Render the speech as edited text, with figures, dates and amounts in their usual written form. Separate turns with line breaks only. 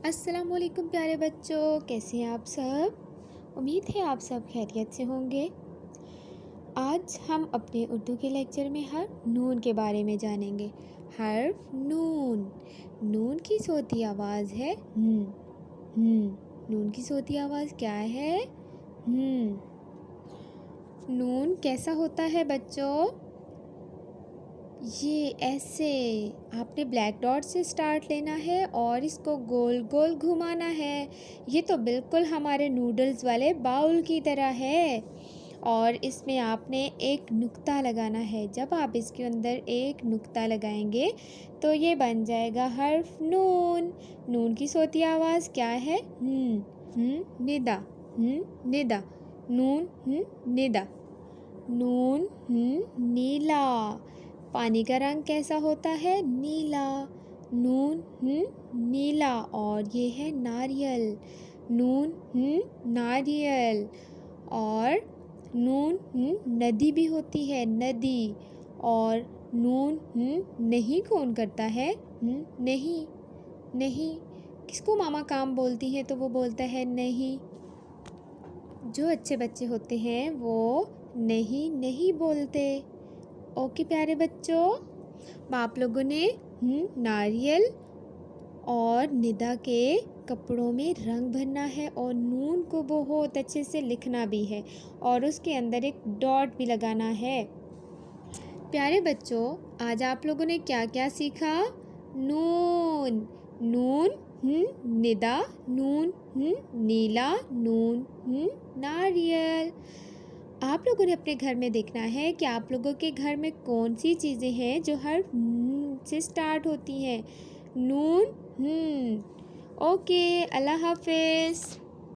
अस्सलामुअलैकुम प्यारे बच्चों, कैसे हैं आप सब। उम्मीद है आप सब खैरियत से होंगे। आज हम अपने उर्दू के लेक्चर में हर्फ नून के बारे में जानेंगे। हर्फ नून। नून की सोती आवाज़ है नून की सोती आवाज़ क्या है? नून कैसा होता है बच्चों? ये ऐसे आपने ब्लैक डॉट से स्टार्ट लेना है और इसको गोल गोल घुमाना है। ये तो बिल्कुल हमारे नूडल्स वाले बाउल की तरह है। और इसमें आपने एक नुक्ता लगाना है। जब आप इसके अंदर एक नुक्ता लगाएंगे तो ये बन जाएगा हर्फ नून। नून की सोती आवाज़ क्या है? निदा। निदा। नून निदा। नून नीला। पानी का रंग कैसा होता है? नीला। नून नीला। और ये है नारियल। नून नारियल। और नून नदी भी होती है, नदी। और नून नहीं कौन करता है? नहीं। नहीं किसको मामा काम बोलती है तो वो बोलता है नहीं। जो अच्छे बच्चे होते हैं वो नहीं नहीं बोलते। ओके प्यारे बच्चों, आप लोगों ने नारियल और निदा के कपड़ों में रंग भरना है और नून को बहुत अच्छे से लिखना भी है और उसके अंदर एक डॉट भी लगाना है। प्यारे बच्चों, आज आप लोगों ने क्या क्या सीखा? नून। नून निदा। नून नीला। नून नारियल। आप लोगों ने अपने घर में देखना है कि आप लोगों के घर में कौन सी चीज़ें हैं जो हर से स्टार्ट होती हैं। नून ओके, अल्लाह हाफिज़।